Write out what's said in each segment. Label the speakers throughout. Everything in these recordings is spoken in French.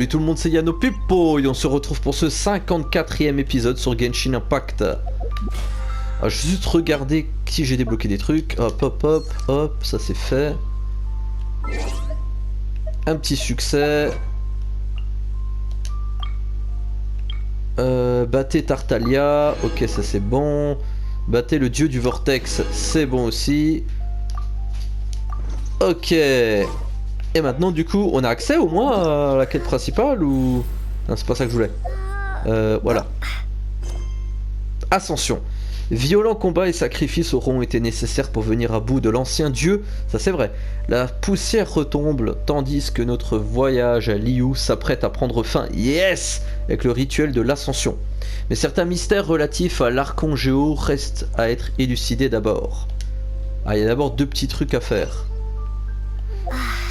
Speaker 1: Salut tout le monde, c'est Yano Pippo et on se retrouve pour ce 54e épisode sur Genshin Impact. Alors, je vais juste regarder si j'ai débloqué des trucs. Hop, hop, hop, hop, ça c'est fait. Un petit succès. Battez Tartaglia, ok ça c'est bon. Battez le dieu du vortex, c'est bon aussi. Ok. Et maintenant du coup on a accès au moins à la quête principale ou... Non c'est pas ça que je voulais. Voilà. Ascension. Violents combats et sacrifices auront été nécessaires pour venir à bout de l'ancien dieu, ça c'est vrai. La poussière retombe tandis que notre voyage à Liu s'apprête à prendre fin, yes, avec le rituel de l'ascension. Mais certains mystères relatifs à l'archangéo restent à être élucidés d'abord. Ah, il y a d'abord deux petits trucs à faire.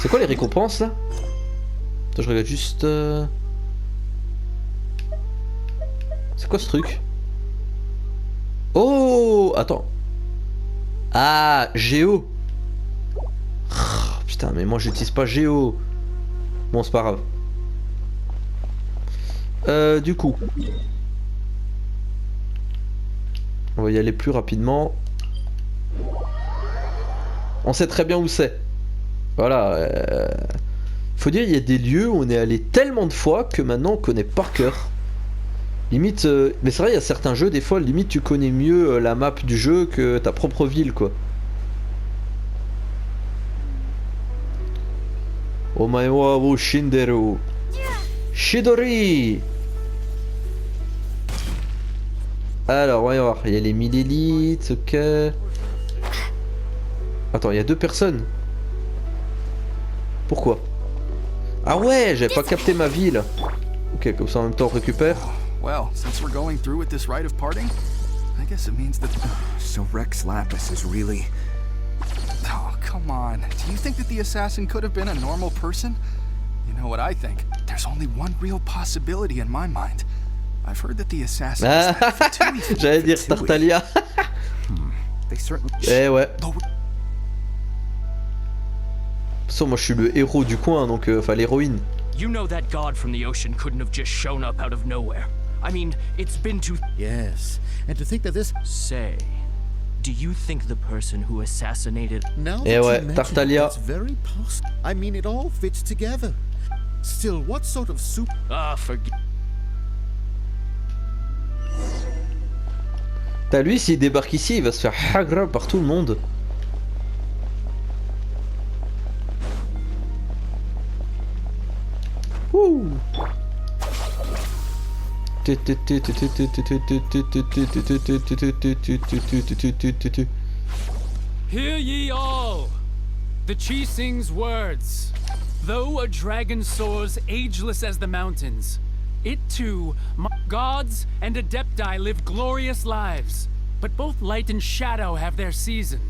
Speaker 1: C'est quoi les récompenses là? Attends, je regarde juste... C'est quoi ce truc? Oh, attends. Ah, Géo. Oh, putain, mais moi j'utilise pas Géo. Bon, c'est pas grave. Du coup, on va y aller plus rapidement. On sait très bien où c'est. Voilà. Faut dire, il y a des lieux où on est allé tellement de fois que maintenant on connaît par cœur. Limite, mais c'est vrai, il y a certains jeux, des fois, limite, tu connais mieux la map du jeu que ta propre ville, quoi. Omaewa wo shinderu. Shidori. Alors, voyons voir, il y a les 1000 élites, ok. Attends, il y a deux personnes. Pourquoi? Ah ouais, j'avais pas capté ma ville. Ok, comme ça en même temps on récupère.
Speaker 2: Well, since we're going through with this rite of parting, I guess it means that...
Speaker 3: So Rex Lapis is really...
Speaker 2: Oh, come on. Do you think that the assassin could have been a normal person? You know what I think? There's only one real possibility in my mind. I've heard that the assassin is that Fatui.
Speaker 1: J'allais dire Tartaglia.
Speaker 3: They certainly...
Speaker 1: Eh ouais. De toute façon, moi je suis le héros du coin, donc enfin l'héroïne.
Speaker 4: You know that god from the ocean couldn't have just shown up out of nowhere. I mean, it's been too...
Speaker 5: Yes, and to think that this...
Speaker 4: Say, do you think the person who assassinated...
Speaker 5: Now
Speaker 1: Eh
Speaker 5: that
Speaker 1: ouais,
Speaker 5: you mention it,
Speaker 1: Tartaglia.
Speaker 5: it's very possible. I mean, it all fits together. Still, what sort of soup...
Speaker 4: Ah, forget...
Speaker 1: T'as lui, s'il débarque ici, il va se faire hagra par tout le monde. Ouh.
Speaker 6: Hear ye all! The Chi sings words. Though a dragon soars ageless as the mountains, it too, gods and adepti live glorious lives, but both light and shadow have their season.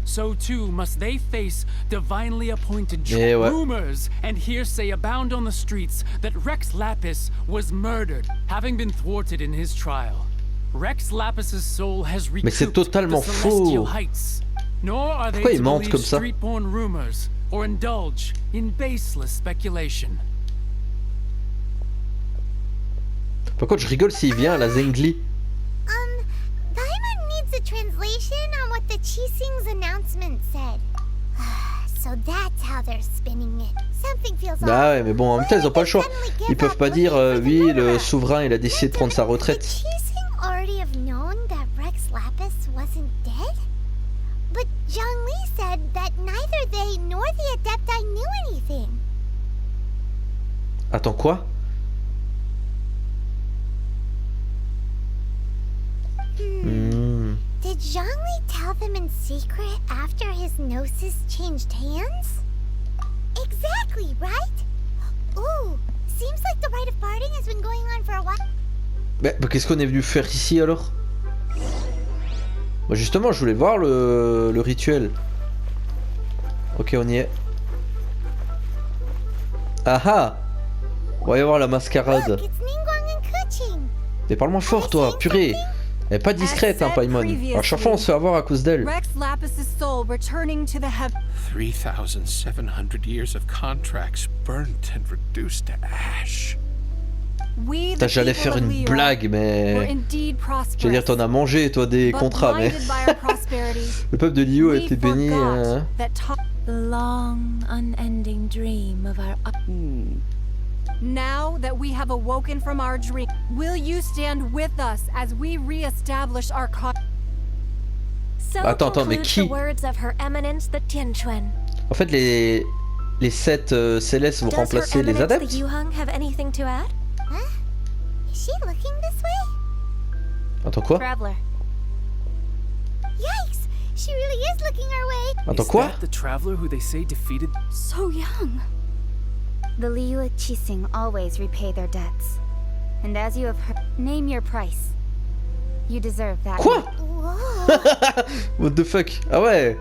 Speaker 6: So too must they face divinely appointed rumors and hearsay abound on the streets that Rex Lapis was murdered, having been thwarted in his trial. Rex Lapis's soul has recouped the celestial heights. Nor are they to believe street-born rumors or indulge in baseless speculation.
Speaker 1: Par contre, je rigole s'il vient à la Zengli.
Speaker 7: Paimon needs a translation on what the Chi-Sing's announcement said. So that's how they're spinning it. Something feels
Speaker 1: Bah ouais, mais bon, en même temps, ils ont pas le choix. Ils peuvent pas dire, oui, le souverain, il a décidé de prendre sa retraite.
Speaker 7: Chi-Sing already have known that Rex Lapis wasn't dead? But Zhongli said that neither they nor the Adepti knew anything.
Speaker 1: Attends, quoi?
Speaker 7: Did Zhongli tell them in secret after his gnosis changed hands? Exactly, right? Ooh, seems like the rite of parting has been going on for a while.
Speaker 1: Bah qu'est-ce qu'on est venu faire ici alors? Bah justement, je voulais voir le rituel. Ok, on y est. Ah ah! On va y voir la mascarade.
Speaker 7: Look, it's Ningguang and Kuching.
Speaker 1: Mais parle-moi fort, toi, purée! Elle est pas discrète, hein, Paimon. À chaque fois, on se fait avoir à cause d'elle.
Speaker 8: Rex Lapis Lapis' soul returning to the heaven.
Speaker 9: 3,700 years of contracts burnt and reduced to ash.
Speaker 8: We,
Speaker 1: Putain,
Speaker 8: the
Speaker 1: j'allais
Speaker 8: people
Speaker 1: faire
Speaker 8: of
Speaker 1: une
Speaker 8: Liyue,
Speaker 1: blague,
Speaker 8: were
Speaker 1: mais...
Speaker 8: indeed
Speaker 1: Je veux dire,
Speaker 8: prosperous.
Speaker 1: t'en as mangé, toi, des
Speaker 8: But
Speaker 1: contrats, mais...
Speaker 8: blinded by our prosperity,
Speaker 1: Le peuple de Liyue a
Speaker 8: we
Speaker 1: été béni...
Speaker 8: forgot that
Speaker 10: The long, unending dream of our
Speaker 8: Now that we have awoken from our dream, will you stand with us as we re-establish our
Speaker 7: So
Speaker 1: Attends, mais
Speaker 7: concludes
Speaker 1: qui?
Speaker 7: the words of Her Eminence the Tianquan.
Speaker 1: En fait, les 7 célestes vont
Speaker 7: Does Her
Speaker 1: remplacer les
Speaker 7: Eminence the
Speaker 1: adeptes.
Speaker 7: Yuheng have anything to add? Huh? Is she looking this way?
Speaker 1: Attends, quoi?
Speaker 7: Traveler. Yikes! She really is looking our way.
Speaker 1: Attends,
Speaker 6: Is
Speaker 1: quoi?
Speaker 6: that the traveler who they say defeated?
Speaker 10: so young.
Speaker 7: The Liyue Qixing always repay their debts. And as you have heard, name your price. You deserve that.
Speaker 1: Quoi?
Speaker 7: Whoa.
Speaker 1: What the fuck? Ah ouais.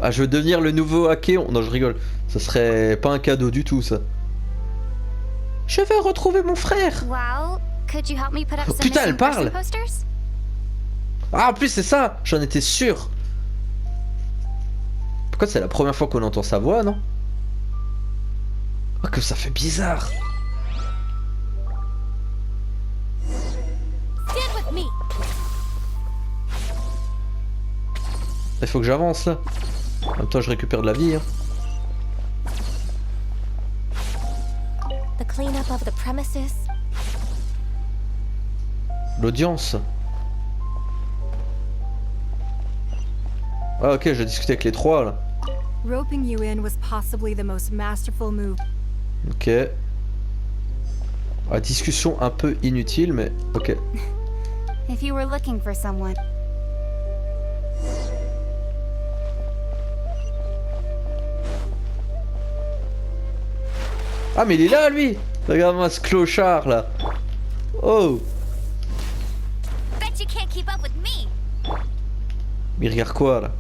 Speaker 1: Ah, je veux devenir le nouveau Acheon. Non, je rigole. Ça serait pas un cadeau du tout, ça. Je veux retrouver mon frère.
Speaker 7: Well, could you help me put up some
Speaker 1: Putain, elle
Speaker 7: missing
Speaker 1: parle.
Speaker 7: person posters?
Speaker 1: Ah, en plus, c'est ça. J'en étais sûr. Pourquoi c'est la première fois qu'on entend sa voix, non? Ah, que ça fait bizarre.
Speaker 7: Stand with me.
Speaker 1: Il faut que j'avance, là. En même temps, je récupère de la vie, hein.
Speaker 7: The cleanup of the premises.
Speaker 1: L'audience. Ah, ok, j'ai discuté avec les trois, là.
Speaker 8: Roping you in was possibly the most masterful move.
Speaker 1: Ok. Ah, discussion un peu inutile, mais ok.
Speaker 7: If you were looking for someone.
Speaker 1: Ah, mais il est là, lui. Regarde-moi ce clochard, là. Oh.
Speaker 7: Bet you can't keep up with me.
Speaker 1: Mais il regarde quoi, là?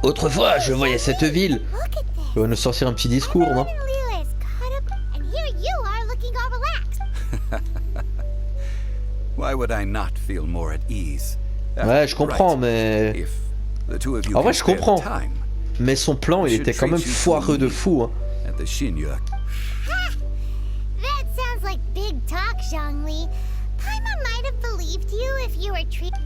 Speaker 1: Autrefois, je voyais cette ville.
Speaker 7: Look at this.
Speaker 1: Il va nous sortir un petit discours, non?
Speaker 7: Everyone in Liyue is caught up, and here you are looking all relaxed.
Speaker 3: Why would I not feel more at ease?
Speaker 1: Ouais, je comprends,
Speaker 3: Right.
Speaker 1: mais...
Speaker 3: If the two of you
Speaker 1: En vrai,
Speaker 3: can
Speaker 1: je
Speaker 3: spare the
Speaker 1: comprends.
Speaker 3: time
Speaker 1: Mais son plan, il était quand même foireux de fou, hein.
Speaker 3: at the Shinyu.
Speaker 7: That sounds like big talk, Zhongli. Paimon might have believed you if you were treated.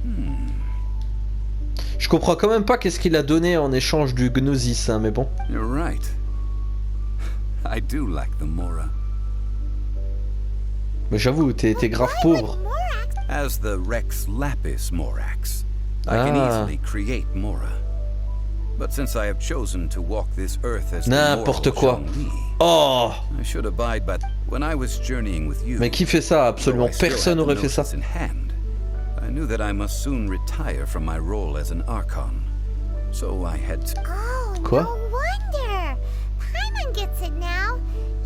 Speaker 1: Je comprends quand même pas qu'est-ce qu'il a donné en échange du Gnosis, hein, mais bon.
Speaker 3: You're right. I do like the Mora.
Speaker 1: Mais j'avoue, t'es grave pauvre.
Speaker 3: As the Rex Lapis Morax, I can
Speaker 1: Ah.
Speaker 3: easily create Mora. But since I have chosen to walk this earth as the
Speaker 1: N'importe
Speaker 3: moral
Speaker 1: quoi.
Speaker 3: Zhongli,
Speaker 1: Oh.
Speaker 3: I should abide by. When I was journeying with you,
Speaker 1: Mais qui fait ça? Absolument
Speaker 3: though I still
Speaker 1: personne
Speaker 3: had the
Speaker 1: n'aurait fait ça.
Speaker 3: notice in hand, I knew that I must soon retire from my role as an Archon. So I had to.
Speaker 7: Oh,
Speaker 1: Quoi?
Speaker 7: no wonder. Paimon gets it now.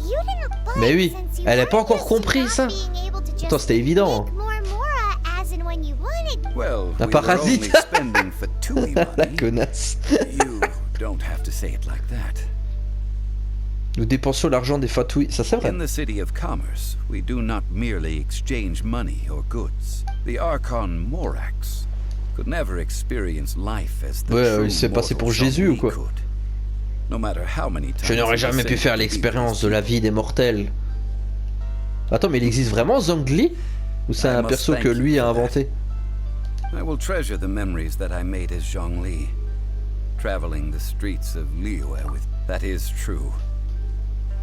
Speaker 7: You didn't budge
Speaker 1: Mais oui,
Speaker 7: since you
Speaker 1: elle a pas
Speaker 7: weren't
Speaker 1: encore
Speaker 7: used to
Speaker 1: compris
Speaker 7: not
Speaker 1: ça.
Speaker 7: being able to just
Speaker 1: Attends, c'était évident.
Speaker 7: make more Mora as and when you wanted.
Speaker 3: Well,
Speaker 1: Un
Speaker 3: we were
Speaker 1: parasite.
Speaker 3: only spending Fatui
Speaker 1: La
Speaker 3: money.
Speaker 1: connasse.
Speaker 3: You don't have to say it like that.
Speaker 1: Nous dépensions l'argent des fatouilles. Ça, c'est vrai.
Speaker 3: In the city of commerce, we do not merely exchange money or goods. The Archon Morax could never experience life as the
Speaker 1: Ouais,
Speaker 3: true
Speaker 1: il s'est passé pour
Speaker 3: mortal
Speaker 1: Jésus ou
Speaker 3: Zhongli
Speaker 1: quoi?
Speaker 3: could. No matter how many
Speaker 1: Je
Speaker 3: times
Speaker 1: n'aurais
Speaker 3: he
Speaker 1: jamais pu
Speaker 3: was
Speaker 1: faire
Speaker 3: sent to be
Speaker 1: l'expérience de la
Speaker 3: rescued.
Speaker 1: vie des mortels. Attends, mais il existe vraiment Zhongli? Ou c'est
Speaker 3: I
Speaker 1: un
Speaker 3: must
Speaker 1: perso
Speaker 3: thank
Speaker 1: que
Speaker 3: you
Speaker 1: lui a
Speaker 3: for that.
Speaker 1: inventé?
Speaker 3: I will treasure the memories that I made as Zhongli, traveling the streets of Liyue with. That is true.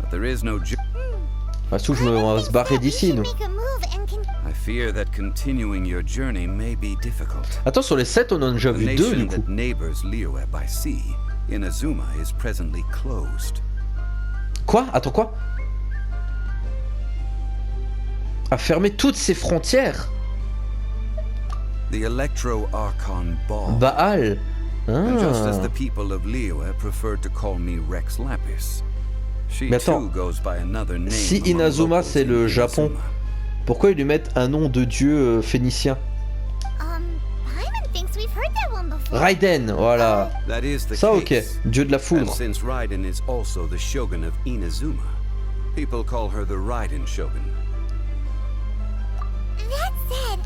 Speaker 3: But there is no.
Speaker 1: Bah, surtout, on va se barrer d'ici, nous.
Speaker 7: Make a move and can.
Speaker 3: I fear that continuing your journey may be difficult.
Speaker 1: Attends, sur les 7, on en a déjà
Speaker 3: The
Speaker 1: vu 2 du
Speaker 3: nation
Speaker 1: coup.
Speaker 3: that neighbors Liyue by sea, Inazuma, is presently closed.
Speaker 1: Quoi? Attends, quoi? A fermé toutes ses frontières?
Speaker 3: The Electro Archon Ball.
Speaker 1: Baal?
Speaker 3: And just as
Speaker 1: Ah.
Speaker 3: the people of Liyue preferred to call me Rex Lapis, she
Speaker 1: Mais attends,
Speaker 3: too goes by another name.
Speaker 1: si
Speaker 3: among
Speaker 1: Inazuma,
Speaker 3: locals
Speaker 1: c'est
Speaker 3: in
Speaker 1: le Japon,
Speaker 3: Inazuma.
Speaker 1: pourquoi ils lui mettent un nom de dieu phénicien?
Speaker 7: Paimon thinks we've heard that one before.
Speaker 1: Raiden, voilà.
Speaker 3: That is the
Speaker 1: Ça, ok.
Speaker 3: case.
Speaker 1: Dieu de la
Speaker 3: And
Speaker 1: foudre.
Speaker 3: since Raiden is also the shogun of Inazuma, people call her the Raiden Shogun.
Speaker 7: That said,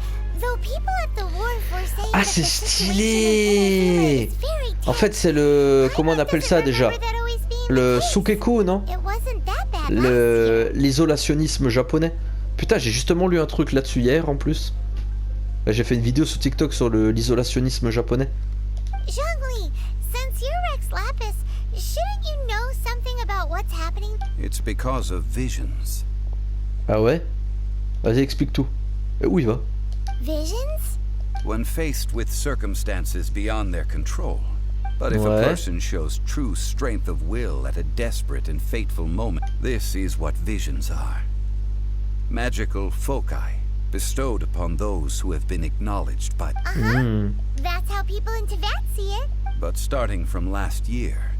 Speaker 1: Ah, c'est stylé! En fait, c'est le... Comment on appelle ça déjà? Le sukeku, non? L'isolationnisme japonais. Putain, j'ai justement lu un truc là-dessus hier en plus. J'ai fait une vidéo sur TikTok sur l'isolationnisme japonais.
Speaker 7: Zhongli, since you're ex-Lapis, shouldn't you know something about what's happening?
Speaker 3: It's because of visions.
Speaker 1: Ah ouais? Vas-y, explique tout. Où il va?
Speaker 7: Visions?
Speaker 3: When faced with circumstances beyond their control. But if a person shows true strength of will at a desperate and fateful moment, this is what visions are. Magical foci bestowed upon those who have been acknowledged by...
Speaker 7: That's how people in Tibet see it.
Speaker 3: But starting from last year,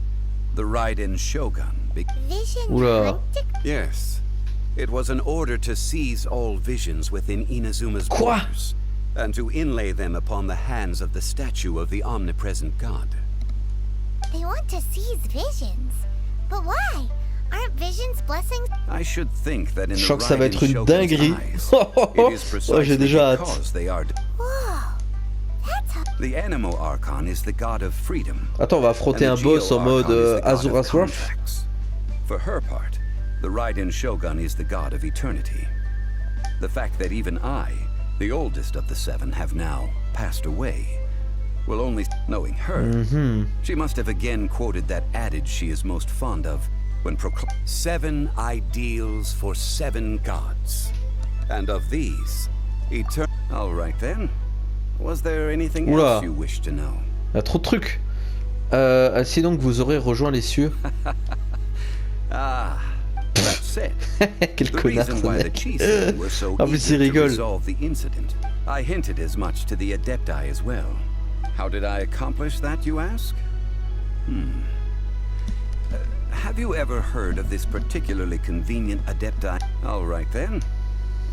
Speaker 3: the Raiden Shogun...
Speaker 7: Vision
Speaker 3: Yes. It was an order to seize all visions within Inazuma's borders, and to inlay them upon the hands of the statue of the omnipresent god.
Speaker 7: They want to seize visions. But why? Aren't visions blessings?
Speaker 3: I should think that in
Speaker 1: Je
Speaker 3: the
Speaker 1: sens que ça va être une
Speaker 3: Raiden
Speaker 1: dinguerie.
Speaker 3: Shogun's eyes, it is
Speaker 1: Ouais, j'ai
Speaker 3: precisely
Speaker 1: déjà hâte.
Speaker 3: because they are...
Speaker 7: Whoa. That's how...
Speaker 3: The Anemo Archon is the god of freedom.
Speaker 1: Attends, on va affronter un
Speaker 3: and the
Speaker 1: boss en
Speaker 3: Geo
Speaker 1: mode
Speaker 3: Archon is the god of
Speaker 1: Azura's Wrath.
Speaker 3: contracts. For her part, the Raiden Shogun is the god of eternity. The fact that even I, the oldest of the seven, have now passed away, will only... Knowing her, she must have again quoted that adage she is most fond of when proclaiming 7 ideals for 7 gods. And of these, All right then. Was there anything else you wish to know?
Speaker 1: Il y a trop de trucs. Ainsi donc vous aurez rejoint les cieux.
Speaker 3: Ah, that's it.
Speaker 1: Quel
Speaker 3: The
Speaker 1: connard
Speaker 3: reason
Speaker 1: ce
Speaker 3: why the
Speaker 1: mec.
Speaker 3: Chiefs were so
Speaker 1: En plus il
Speaker 3: eager to
Speaker 1: rigole.
Speaker 3: resolve the incident. I hinted as much to the Adepti as well. How did I accomplish that, you ask? Have you ever heard of this particularly convenient Adepti? All right then.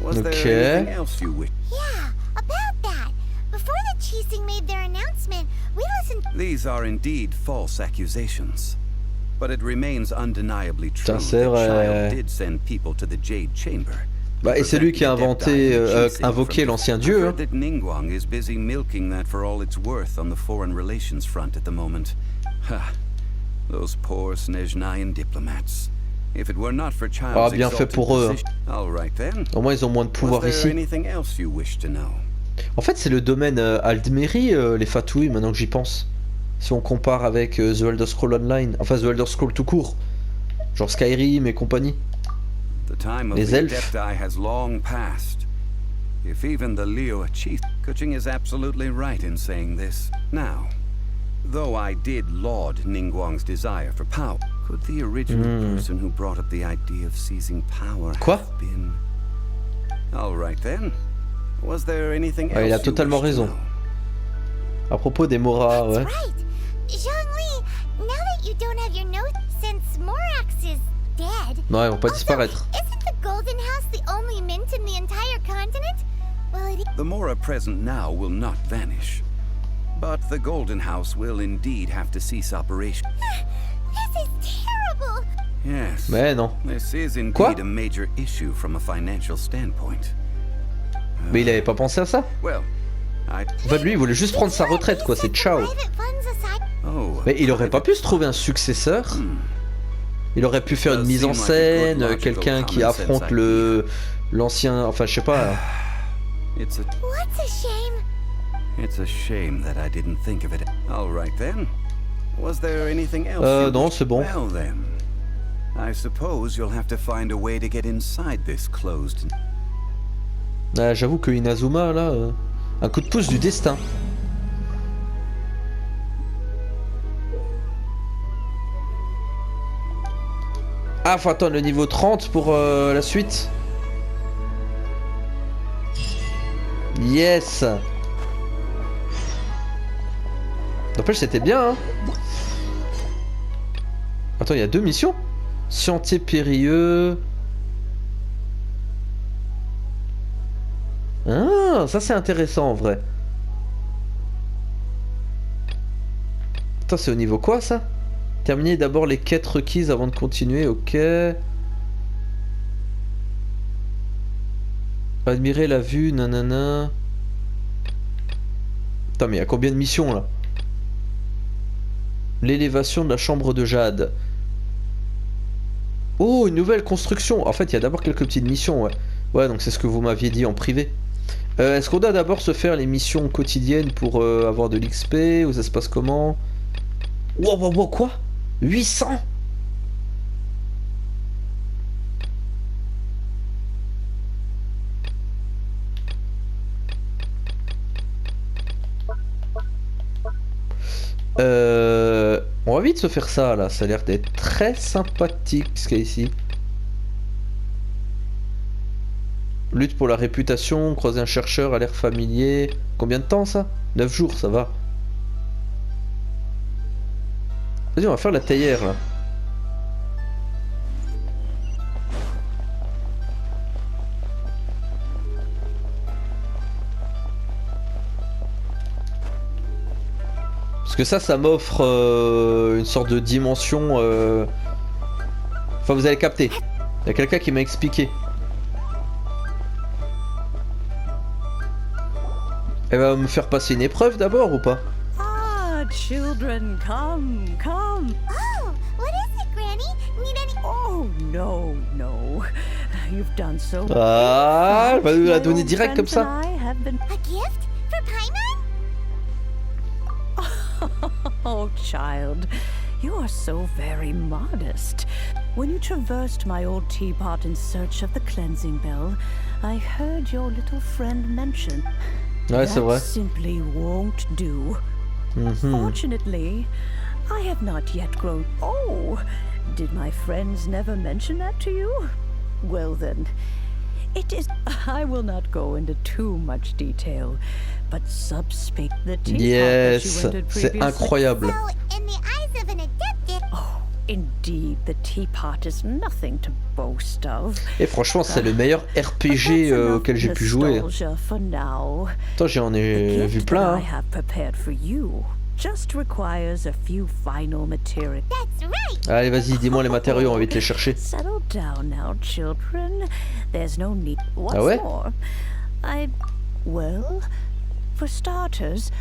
Speaker 3: Was there anything else you wish?
Speaker 7: Yeah, about that. Before the Chising made their announcement, we listened...
Speaker 3: These are indeed false accusations. But it remains undeniably true that
Speaker 1: c'est vrai.
Speaker 3: Child did send people to the Jade Chamber.
Speaker 1: Bah, et c'est lui qui a invoqué l'ancien dieu. Hein.
Speaker 3: That Ningguang is busy milking that for all it's worth on the foreign relations front at the moment. Ha! Those poor Snezhnayan diplomats. If it were not for Child's
Speaker 1: bien fait pour eux.
Speaker 3: All right then.
Speaker 1: Au moins ils ont moins de pouvoir
Speaker 3: Was there
Speaker 1: ici.
Speaker 3: anything else you wish to know?
Speaker 1: En fait c'est le domaine Aldmeri, les Fatouilles, maintenant que j'y pense. Si on compare avec The Elder Scrolls Online, enfin The Elder Scrolls tout court. Genre Skyrim et compagnie.
Speaker 3: The time of
Speaker 1: Les
Speaker 3: the
Speaker 1: elfes.
Speaker 3: Adepti has long passed. If even the Leo chief... Kuching is absolutely right in saying this. Now, though I did laud Ningguang's desire for power, could the original person who brought up the idea of seizing power have been... All right then. Was there anything else
Speaker 1: Il a
Speaker 3: you
Speaker 1: totalement
Speaker 3: wish to
Speaker 1: raison.
Speaker 3: know?
Speaker 1: À propos des Mora, ouais.
Speaker 7: Right. Zhongli, now that you don't have your note, since Morax is dead...
Speaker 1: Non, ils vont pas disparaître.
Speaker 7: Isn't the Golden House the only mint in the entire continent? Well, it...
Speaker 3: The Mora present now will not vanish. But the Golden House will indeed have to cease operation.
Speaker 7: This is terrible!
Speaker 3: Yes.
Speaker 1: Mais non.
Speaker 3: This is indeed a major issue from a financial standpoint.
Speaker 1: Mais il avait pas pensé à ça.
Speaker 3: Well,
Speaker 1: Enfin, lui, il voulait juste prendre sa retraite, quoi. C'est ciao. Mais il aurait pas pu se trouver un successeur. Il aurait pu faire une mise en scène, quelqu'un qui affronte l'ancien. Enfin, je sais pas.
Speaker 3: It's a...
Speaker 7: What's a shame?
Speaker 3: It's a shame that I didn't think of it. All right then. Was there anything else?
Speaker 1: Non, c'est bon.
Speaker 3: Well then, I suppose you'll have to find a way to get inside this closed.
Speaker 1: J'avoue que Inazuma, là, un coup de pouce du destin. Ah, faut attendre le niveau 30 pour la suite. Yes. N'empêche, c'était bien, hein. Attends, il y a 2 missions. Scientier périlleux. Ah, ça c'est intéressant en vrai. Attends, c'est au niveau quoi ça? Terminer d'abord les quêtes requises avant de continuer, ok. Admirer la vue, nanana. Putain, mais il y a combien de missions là? L'élévation de la chambre de jade. Oh, une nouvelle construction. En fait, il y a d'abord quelques petites missions, ouais. Ouais, donc c'est ce que vous m'aviez dit en privé. Est-ce qu'on doit d'abord se faire les missions quotidiennes pour avoir de l'XP ou ça se passe comment? Wow, quoi? 800? On va vite se faire ça là, ça a l'air d'être très sympathique ce qu'il y a ici. Lutte pour la réputation, croiser un chercheur a l'air familier. Combien de temps ça? 9 jours, ça va. Vas-y, on va faire la théière là. Parce que ça m'offre une sorte de dimension... Enfin, vous allez capter. Il y a quelqu'un qui m'a expliqué. Elle va me faire passer une épreuve d'abord ou pas?
Speaker 10: Ah, children, come.
Speaker 7: Oh, what is it, Granny? Need any...
Speaker 10: Oh, no. You've done so much.
Speaker 1: Ah, elle va nous la donner direct comme ça.
Speaker 7: A gift? For Paimon?
Speaker 10: Oh, child, you are so very modest. When you traversed my old teapot in search of the cleansing bell, I heard your little friend mention.
Speaker 1: Ouais, c'est vrai.
Speaker 10: That simply won't do. Fortunately, I have not yet grown. Oh, did my friends never mention that to you? Well then, it is. I will not go into too much detail, but subspace the teapot that you
Speaker 1: Yes,
Speaker 10: entered
Speaker 1: c'est
Speaker 10: previously.
Speaker 1: incroyable.
Speaker 7: So, in the eyes of an adeptus...
Speaker 10: Oh, indeed, the teapot is nothing to boast of.
Speaker 1: Et franchement, c'est le meilleur RPG auquel j'ai pu jouer. Attends, j'en ai vu plein. Hein.
Speaker 10: I have prepared for you just requires a few final materials.
Speaker 7: That's right!
Speaker 1: Allez, vas-y, dis-moi les matériaux, on va vite les chercher.
Speaker 10: Settle down now, children. There's no need. What's
Speaker 1: Ah ouais?
Speaker 10: more, well, for starters,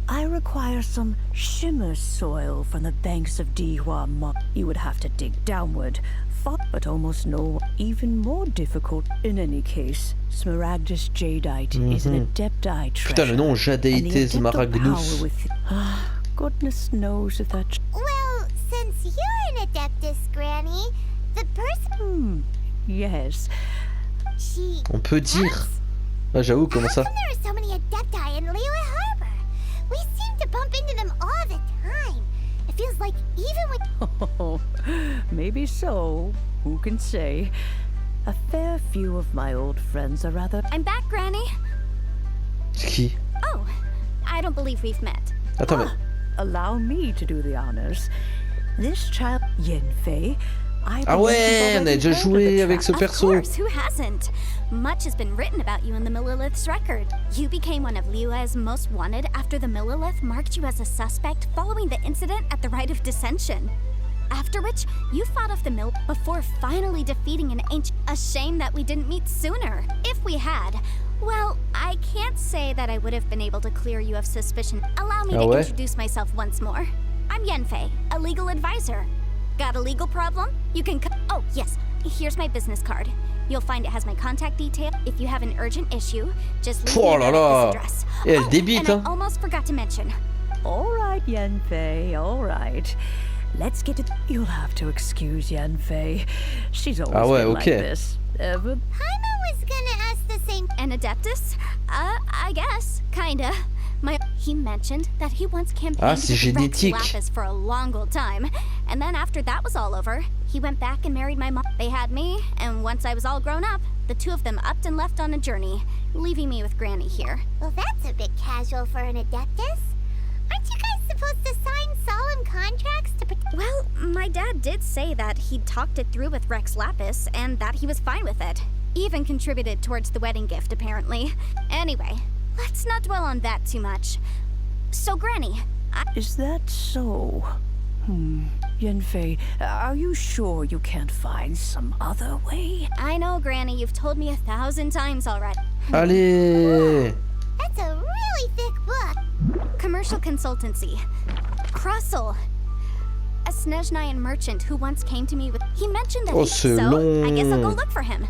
Speaker 10: I require some shimmer soil from the banks of Dihua Mo. You would have to dig downward, but almost no, even more difficult. In any case, Smaragdus Jadeite is an adepti treasure.
Speaker 1: Putain, le nom Jadeite Smaragdus.
Speaker 10: Goodness knows if that.
Speaker 7: Well, since you're an adeptus, Granny, the person...
Speaker 10: Yes.
Speaker 7: She...
Speaker 1: On peut dire. Ah, j'avoue, comment ça?
Speaker 7: How come there are so many adepti in Liyue Harbor? We seem to bump into them all the time. It feels like even when...
Speaker 10: Oh, maybe so. Who can say? A fair few of my old friends are rather...
Speaker 7: I'm back, Granny.
Speaker 1: C'est qui?
Speaker 7: Oh, I don't believe we've met.
Speaker 1: Attends, mais...
Speaker 10: Allow me to do the honors. This child, Yenfei, I
Speaker 1: Ah ouais, on a déjà joué avec ce perso.
Speaker 7: Of course, who hasn't? Much has been written about you in the Millilith's record. You became one of Liyue's most wanted after the Millilith marked you as a suspect following the incident at the Rite of Dissension. After which, you fought off the mill before finally defeating an ancient... A shame that we didn't meet sooner. If we had, well, I can't say that I would have been able to clear you of suspicion. Allow me to introduce myself once more. I'm Yenfei, a legal advisor. Got a legal problem? You can oh, yes, here's my business card. You'll find it has my contact detail. If you have an urgent issue, just leave me a note at this address.
Speaker 1: Et elle débite,
Speaker 7: and I almost forgot to mention.
Speaker 10: All right, Yenfei, all right. Let's get it. You'll have to excuse Yenfei. She's always been like this.
Speaker 7: Paimon was gonna ask the same. An adeptus? I guess, kinda. He mentioned that he once campaigned with Rex Lapis for a long old time, and then after that was all over, he went back and married my mom. They had me, and once I was all grown up, the two of them upped and left on a journey, leaving me with Granny here. Well, that's a bit casual for an adeptus. Aren't you guys supposed to sign solemn contracts to protect? Well, my dad did say that he'd talked it through with Rex Lapis, and that he was fine with it. Even contributed towards the wedding gift, apparently. Anyway, let's not dwell on that too much. So, Granny,
Speaker 10: Is that so? Yenfei, are you sure you can't find some other way?
Speaker 7: I know, Granny, you've told me 1,000 times already.
Speaker 1: Allez.
Speaker 7: That's a really thick book. Commercial consultancy. Crossel. A Snezhnayan merchant who once came to me with... He mentioned that
Speaker 1: c'est
Speaker 7: so
Speaker 1: long.
Speaker 7: I guess I'll go look for him.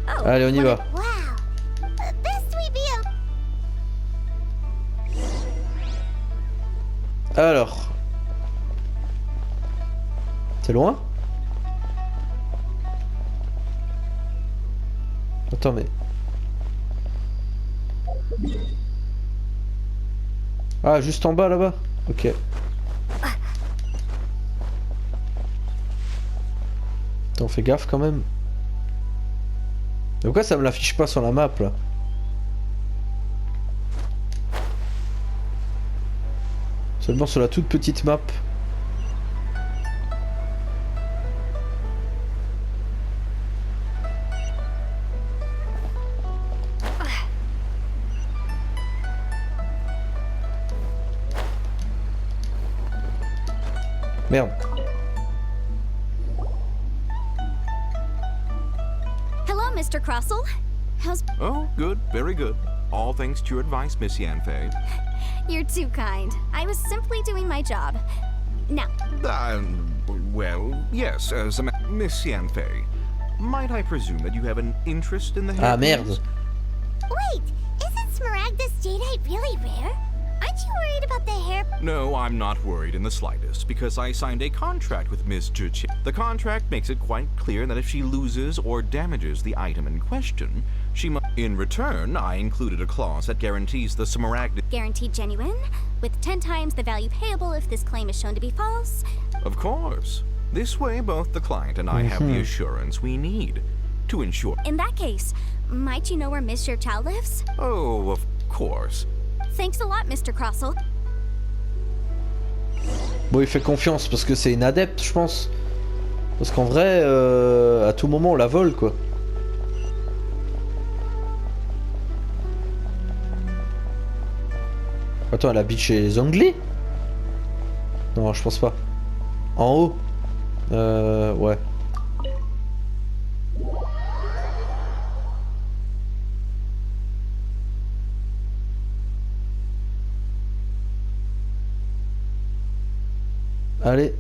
Speaker 7: Oh,
Speaker 1: allez, on y va.
Speaker 7: Wow. Best we be a...
Speaker 1: Alors. C'est loin? Attends, mais... Ah, juste en bas, là-bas? Ok. Attends, fais gaffe quand même. Mais pourquoi ça me l'affiche pas sur la map, là? Seulement sur la toute petite map. Merde.
Speaker 7: Hello, Mr. Crossel. How's...
Speaker 11: Oh, good, very good. All thanks to your advice, Miss Yanfei.
Speaker 7: You're too kind. I was simply doing my job. Now...
Speaker 11: Well, yes, as a Miss Yanfei, might I presume that you have an interest in the hair?
Speaker 1: Ah, merde.
Speaker 7: Wait, isn't Smaragdus jadeite really rare? Aren't you worried about the hair?
Speaker 11: No, I'm not worried in the slightest, because I signed a contract with Miss Zhiqi. The contract makes it quite clear that if she loses or damages the item in question, she must... In return, I included a clause that guarantees the Smaragdus...
Speaker 7: Guaranteed genuine, with 10 times the value payable if this claim is shown to be false.
Speaker 11: Of course. This way, both the client and I have the assurance we need to ensure...
Speaker 7: In that case, might you know where Miss Xiao lives?
Speaker 11: Oh, of course.
Speaker 7: Thanks a lot, Mr. Crossel.
Speaker 1: Bon, il fait confiance parce que c'est une adepte, je pense. Parce qu'en vrai, à tout moment, on la vole, quoi. Attends, elle habite chez les Anglais? Non, je pense pas. En haut? Ouais. Allez.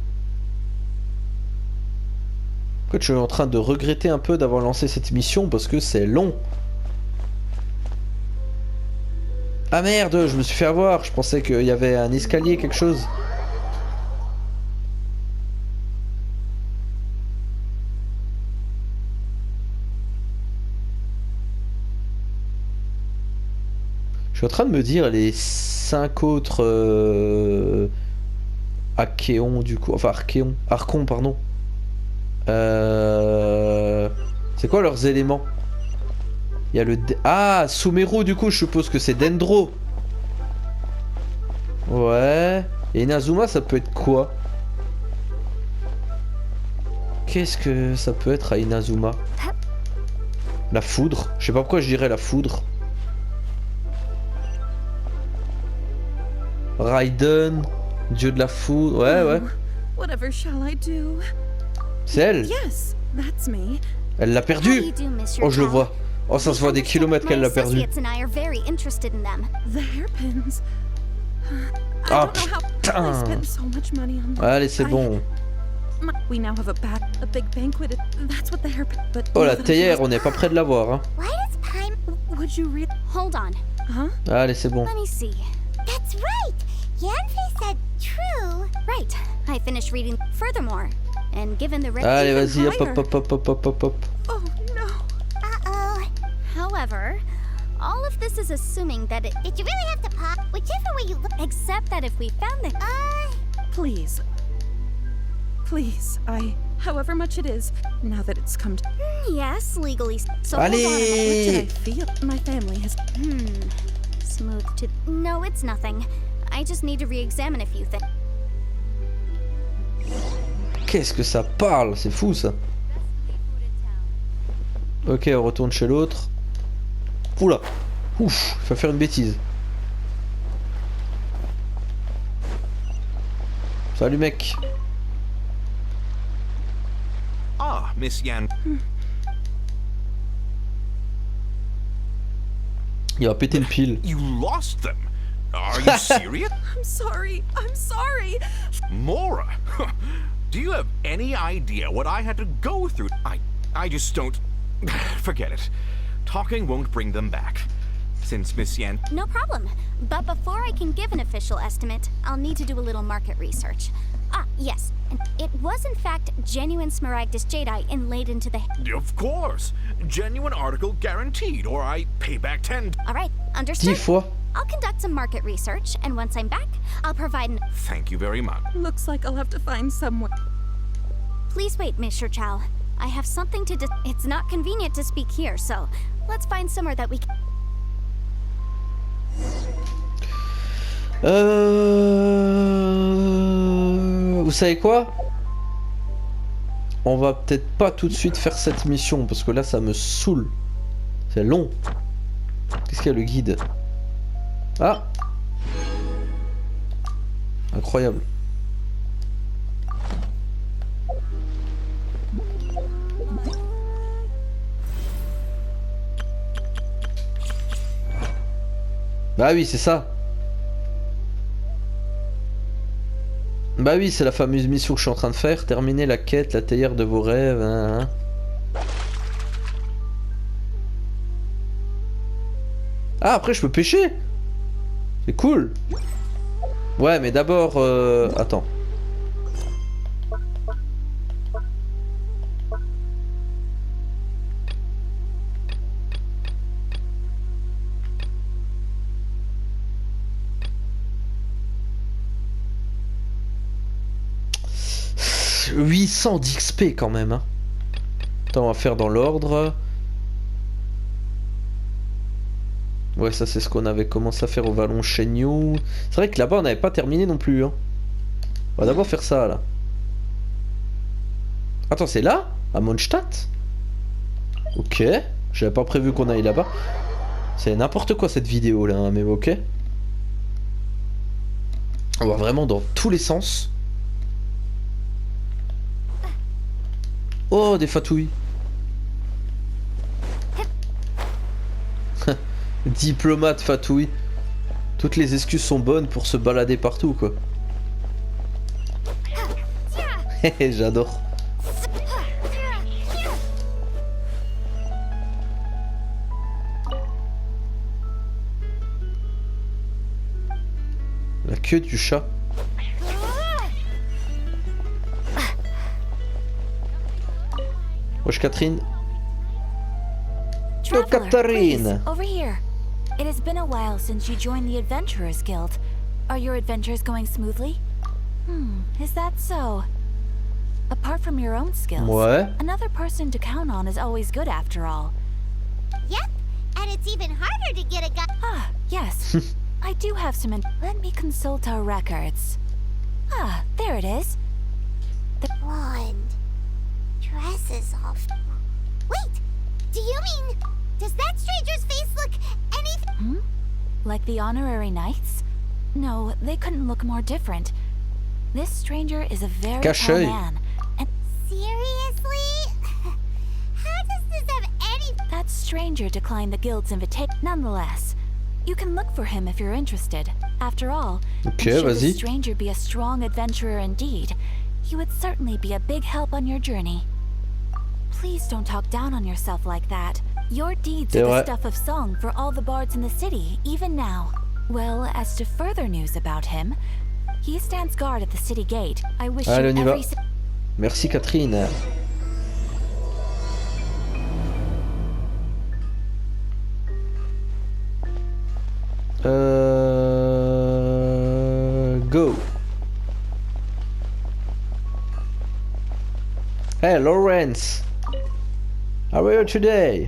Speaker 1: Pourquoi je suis en train de regretter un peu d'avoir lancé cette mission parce que c'est long. Ah merde, je me suis fait avoir. Je pensais qu'il y avait un escalier, quelque chose. Je suis en train de me dire les 5 autres... Archéon du coup, enfin Archon pardon. C'est quoi leurs éléments? Il y a le... Ah, Sumeru du coup je suppose que c'est Dendro. Ouais. Et Inazuma ça peut être quoi? Qu'est-ce que ça peut être à Inazuma? La foudre. Je sais pas pourquoi je dirais la foudre. Raiden. Dieu de la foudre, ouais, ouais.
Speaker 10: Whatever shall I do?
Speaker 1: C'est elle.
Speaker 10: Yes, that's me.
Speaker 1: Elle l'a perdu. Oh, je le vois. Oh, ça se voit des kilomètres qu'elle l'a perdu.
Speaker 10: The hairpins.
Speaker 1: Ah putain. Allez, c'est bon.
Speaker 10: We now have a big banquet. That's what the hairpin.
Speaker 1: Oh, la théière, on n'est pas près de l'avoir, hein.
Speaker 10: Would you read?
Speaker 7: Hold on.
Speaker 10: Huh?
Speaker 1: Allez, c'est bon.
Speaker 7: Let me see. That's right. Yanfei said true. Right. I finished reading. Furthermore, and given the
Speaker 1: Allez, vas-y, hop, hop, hop, hop, hop, hop, hop.
Speaker 10: Oh no.
Speaker 7: Uh-oh. However, all of this is assuming that it... Did you really have to pop? Whichever way you look... Except that if we found the...
Speaker 10: Please. Please, however much it is, now that it's come to...
Speaker 7: Yes, legally... So
Speaker 1: Allez.
Speaker 7: hold on a minute.
Speaker 10: What did I feel? My family has...
Speaker 7: Smooth to... No, it's nothing. I just need to re-examine a few things.
Speaker 1: Qu'est-ce que ça parle? C'est fou, ça. Ok, on retourne chez l'autre. Oula. Ouf, il va faire une bêtise. Salut, mec.
Speaker 11: Ah, Miss Yan.
Speaker 1: Il va péter une pile.
Speaker 11: You lost them. Are you serious?
Speaker 8: I'm sorry. I'm sorry.
Speaker 11: Mora, do you have any idea what I had to go through? I just don't... Forget it. Talking won't bring them back. Since Miss Yan...
Speaker 7: No problem. But before I can give an official estimate, I'll need to do a little market research. Ah, yes. It was in fact genuine Smaragdus Jedi inlaid into the...
Speaker 11: Of course. Genuine article guaranteed, or I pay back 10...
Speaker 7: Alright, understood.
Speaker 1: 10 fois.
Speaker 7: I'll conduct some market research, and once I'm back, I'll provide an...
Speaker 11: Thank you very much.
Speaker 8: Looks like I'll have to find someone.
Speaker 7: Please wait, Mr. Chow. I have something to It's not convenient to speak here, so let's find somewhere that we can...
Speaker 1: Vous savez quoi? On va peut-être pas tout de suite faire cette mission, parce que là, ça me saoule. C'est long. Qu'est-ce qu'il y a, le guide? Ah! Incroyable. Bah oui, c'est ça. Bah oui, c'est la fameuse mission que je suis en train de faire. Terminer la quête, la théière de vos rêves. Hein. Ah, après je peux pêcher. C'est cool. Ouais, mais d'abord... Attends. « 800 d'XP quand même, hein. Attends, on va faire dans l'ordre. Ouais, ça c'est ce qu'on avait commencé à faire au Vallon Chenio. C'est vrai que là-bas on n'avait pas terminé non plus, hein. On va d'abord faire ça, là. Attends, c'est là? À Mondstadt? Ok. J'avais pas prévu qu'on aille là-bas. C'est n'importe quoi cette vidéo, là, hein, mais ok. On va vraiment dans tous les sens. Oh, des fatouilles. Diplomate fatouille. Toutes les excuses sont bonnes pour se balader partout, quoi. J'adore. La queue du chat. Wesh, Catherine. Oh, Catherine!
Speaker 12: Over here. It has been a while since you joined the Adventurers Guild. Are your adventures going smoothly? Is that so? Apart from your own skills, another person to count on is always good after all.
Speaker 7: Yep, and it's even harder to get a guy.
Speaker 12: Ah, yes. I do have some Let me consult our records. Ah, there it is.
Speaker 7: The blonde. Dresses off. Wait! Do you mean... Does that stranger's face look anything...
Speaker 12: Like the honorary knights? No, they couldn't look more different. This stranger is a very tall man. And
Speaker 7: seriously? How does this have any...
Speaker 12: That stranger declined the guild's invitation. Nonetheless, you can look for him if you're interested. After all, should the stranger be a strong adventurer indeed, he would certainly be a big help on your journey. Please don't talk down on yourself like that. Your deeds are the stuff of song for all the bards in the city, even now. Well, as to further news about him, he stands guard at the city gate. I wish you every...
Speaker 1: Merci, Catherine. Go. Hey, Lawrence. How are you today?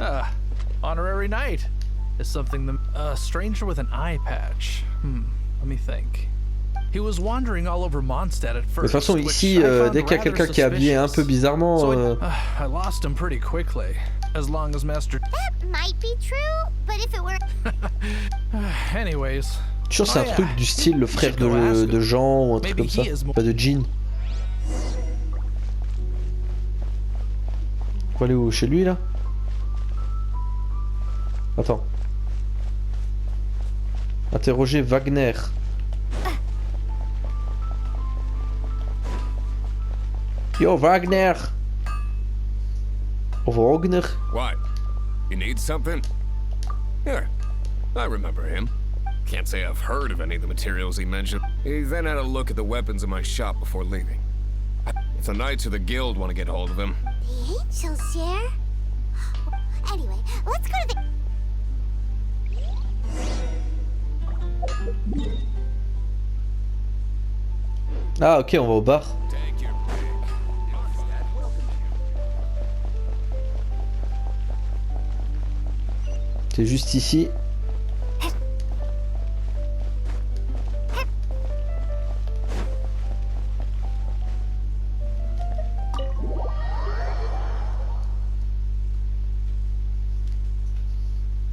Speaker 13: Honorary knight is something a stranger with an eye patch. Let me think. He was wandering all over Mondstadt at first.
Speaker 1: De toute façon, ici, dès qu'il y a quelqu'un qui est habillé un peu bizarrement,
Speaker 13: I lost him pretty quickly. As long as Master.
Speaker 7: That might be true, but if it were.
Speaker 13: Anyways.
Speaker 1: Je suis sûr c'est un truc du style le frère de Jean ou un truc comme ça, pas de Jean. Faut aller où? Chez lui là? Attends. Interroger Wagner. Yo, Wagner. Wagner.
Speaker 14: What? You need something? Here, I remember him. Can't say I've heard of any of the materials he mentioned. He then had a look at the weapons in my shop before leaving. If the Knights of the Guild want to get hold of him.
Speaker 7: The angels share? Anyway, let's go to the...
Speaker 1: Ah ok, on va au bar. C'est juste ici.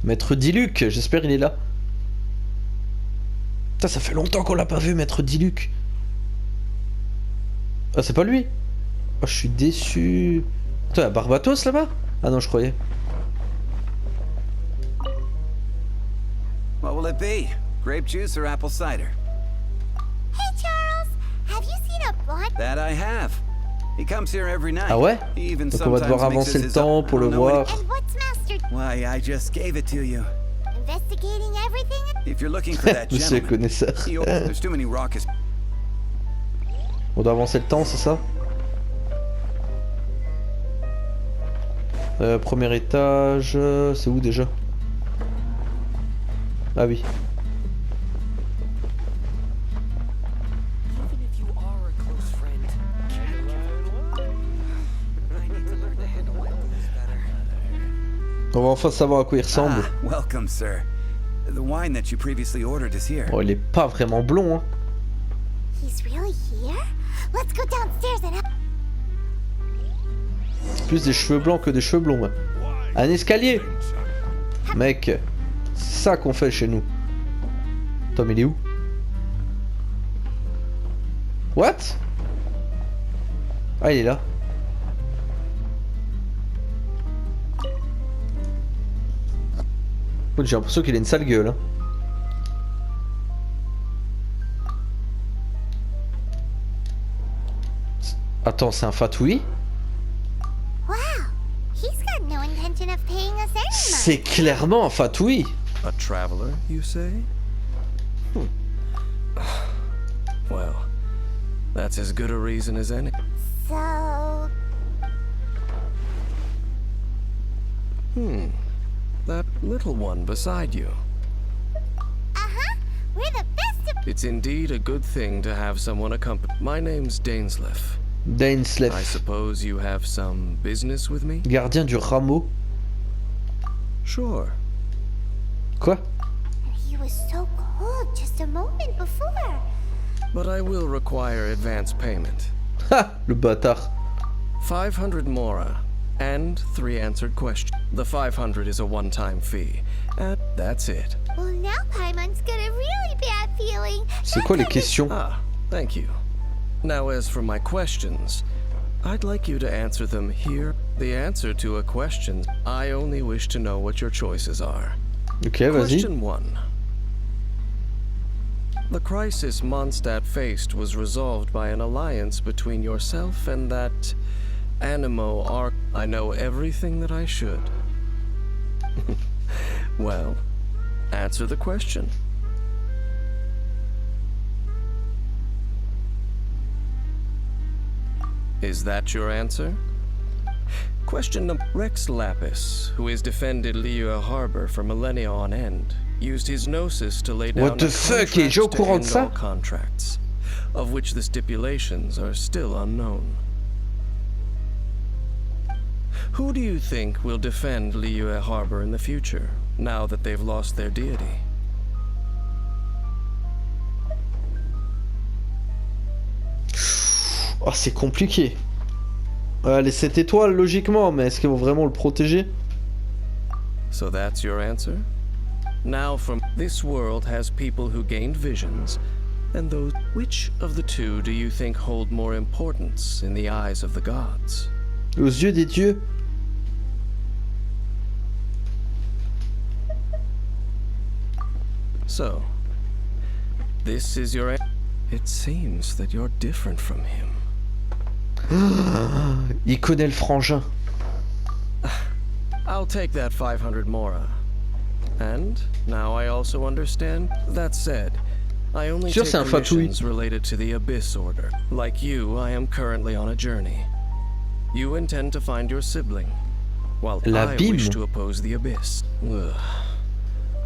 Speaker 1: Maître Diluc, j'espère il est là. Putain, ça fait longtemps qu'on l'a pas vu, Maître Diluc. Ah, c'est pas lui. Oh, je suis déçu. Putain, y'a Barbatos là-bas? Ah non, je croyais.
Speaker 3: What will it be? Grape juice or apple cider?
Speaker 7: Hey Charles, have you seen a blonde?
Speaker 3: That I have. He comes here every night.
Speaker 1: Ah ouais?
Speaker 3: He even
Speaker 1: Donc on va devoir avancer le temps pour le voir.
Speaker 7: And what's Master?
Speaker 3: Why, I just gave it to you.
Speaker 7: Investigating everything?
Speaker 3: If you're looking for that
Speaker 1: Monsieur
Speaker 3: gentleman,
Speaker 1: connaisseur.
Speaker 3: there's too many raucous.
Speaker 1: On doit avancer le temps, c'est ça? Premier étage, c'est où déjà? Ah oui. On va enfin savoir à quoi il ressemble.
Speaker 3: Ah, welcome, sir. The wine that you previously ordered is here.
Speaker 1: Oh, il est pas vraiment blond, hein.
Speaker 7: He's really here? Let's go downstairs and...
Speaker 1: Plus des cheveux blancs que des cheveux blonds. Ouais. Un escalier. Mec, c'est ça qu'on fait chez nous. Tom, il est où? What? Ah, il est là. J'ai l'impression qu'il a une sale gueule. Hein. Attends, c'est un fatouille?
Speaker 7: Wow, he's got no intention of paying us any money.
Speaker 1: C'est clairement un fatouille.
Speaker 15: A traveler, you say? Well, that's as good a reason as any.
Speaker 7: So...
Speaker 15: That little one beside you.
Speaker 7: Uh-huh, we're the best of...
Speaker 15: It's indeed a good thing to have someone accompany. My name's Dainsleif.
Speaker 1: Dainsleif.
Speaker 15: I suppose you have some business with me?
Speaker 1: Gardien du rameau.
Speaker 15: Sure.
Speaker 1: Quoi?
Speaker 7: He was so cold just a moment before.
Speaker 15: But I will require advance payment.
Speaker 1: Ha! Le bâtard.
Speaker 15: 500 mora. And 3 answered questions. The 500 is a one-time fee. And that's it.
Speaker 7: Well, now Paimon's got a really bad feeling.
Speaker 1: C'est quoi les questions?
Speaker 15: Ah, thank you. Now as for my questions, I'd like you to answer them here. The answer to a question, I only wish to know what your choices are.
Speaker 1: Ok, vas-y.
Speaker 15: Question 1. The crisis Mondstadt faced was resolved by an alliance between yourself and that... Animo Arc. I know everything that I should. Well, answer the question. Is that your answer? Question number... Rex Lapis, who has defended Liyue Harbor for millennia on end, used his gnosis to lay down
Speaker 1: What the fuck? Est-ce au courant de ça?
Speaker 15: Contracts, of which the stipulations are still unknown. Who do you think will defend Liyue Harbor in the future, now that they've lost their deity?
Speaker 1: Oh, c'est compliqué. Les 7 étoiles, logiquement, mais est-ce qu'ils vont vraiment le protéger?
Speaker 15: So that's your answer? Now from this world has people who gained visions, and those... Which of the two do you think hold more importance in the eyes of the gods?
Speaker 1: Aux yeux des dieux?
Speaker 15: So, This is your... It seems that you're different from him.
Speaker 1: Il connaît le frangin.
Speaker 15: I'll take that 500 mora. And now I also understand. That said, I only take commissions related to the Abyss Order. Like you, I am currently on a journey. You intend to find your sibling, while I wish to oppose the Abyss. Ugh.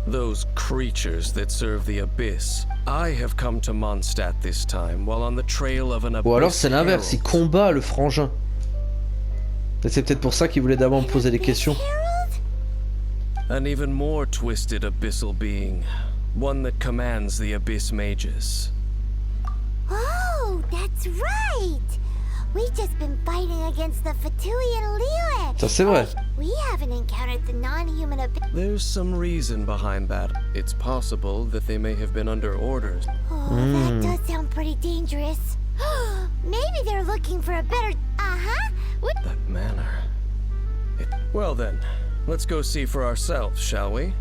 Speaker 15: Those creatures that serve the Abyss. I have come to Mondstadt this time, while on the trail of an Abyss.
Speaker 1: Ou alors c'est l'inverse, il combat le frangin. Et c'est peut-être pour ça qu'il voulait d'abord me poser des questions.
Speaker 15: An even more twisted abyssal being, one that commands the Abyss mages.
Speaker 7: Oh, that's right. We've just been fighting against the Fatui and Liyue.
Speaker 1: Ça c'est vrai.
Speaker 7: We haven't encountered the non-human Abyss.
Speaker 15: There's some reason behind that. It's possible that they may have been under orders.
Speaker 7: Oh, that does sound pretty dangerous. Maybe they're looking for a better... What?
Speaker 15: That manner. Well then, let's go see for ourselves, shall we?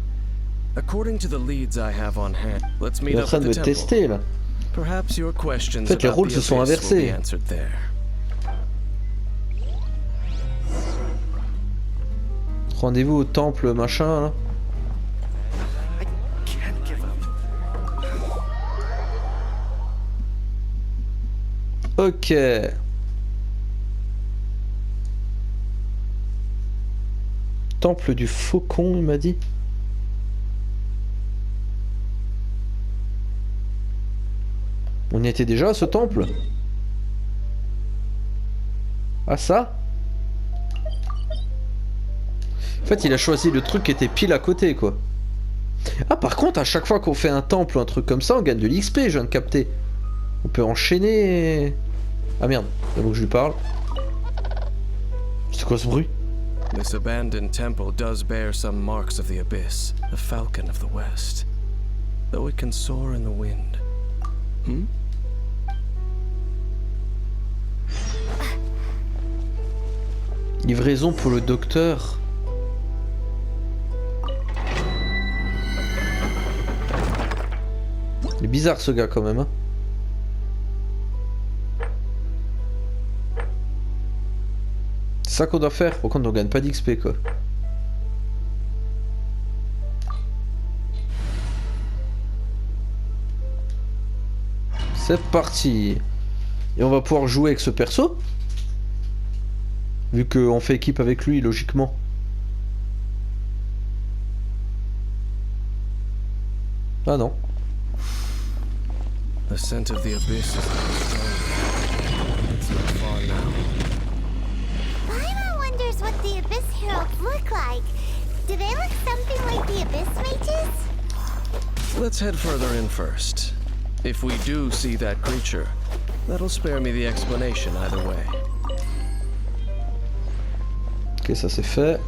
Speaker 15: According to the leads I have on hand, let's meet up at the temple.
Speaker 1: Tester, là.
Speaker 15: Perhaps your questions
Speaker 1: en fait, les
Speaker 15: about
Speaker 1: rôles
Speaker 15: the
Speaker 1: se sont
Speaker 15: Abyss will be
Speaker 1: inversés.
Speaker 15: answered there.
Speaker 1: Rendez-vous au temple machin là. Ok. Temple du faucon, il m'a dit. On y était déjà à ce temple? Ah ça? En fait, il a choisi le truc qui était pile à côté, quoi. Ah, par contre, à chaque fois qu'on fait un temple ou un truc comme ça, on gagne de l'XP, je viens de capter. On peut enchaîner... Ah merde, il faut que je lui parle. C'est quoi ce bruit?
Speaker 15: This abandoned temple does bear some marks of the Abyss, the falcon of the West. Though it can soar in the wind. Hmm?
Speaker 1: Livraison pour le docteur. Il est bizarre ce gars quand même, hein. C'est ça qu'on doit faire, pour contre on gagne pas d'XP quoi. C'est parti. Et on va pouvoir jouer avec ce perso. Vu qu'on fait équipe avec lui logiquement. Ah non.
Speaker 15: The scent of the Abyss is it's not far now.
Speaker 7: Paimon wonders what the Abyss heralds look like. Do they look something like the Abyss mages?
Speaker 15: Let's head further in first. If we do see that creature, that'll spare me the explanation either way.
Speaker 1: Ok, ça c'est fait.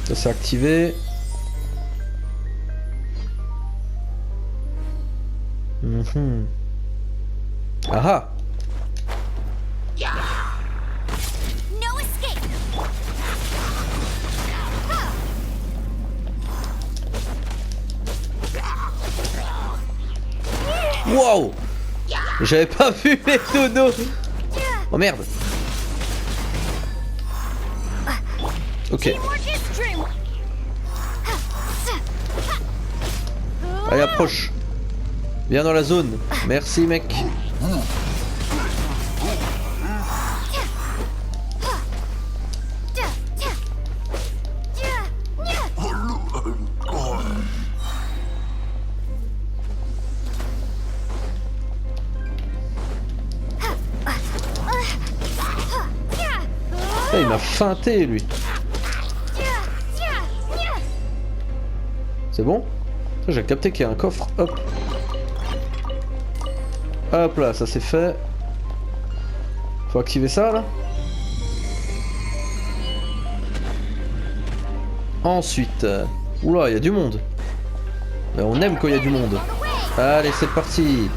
Speaker 1: Ça s'est activé. Ah ah.
Speaker 7: No escape.
Speaker 1: Wow. J'avais pas vu les dodos. Oh merde. Ok. Allez, approche. Viens dans la zone. Merci, mec. Il m'a feinté, lui. C'est bon? J'ai capté qu'il y a un coffre. Hop. Hop là, ça c'est fait. Faut activer ça là. Ensuite. Oula, il y a du monde. Mais on aime quand il y a du monde. Allez, c'est parti.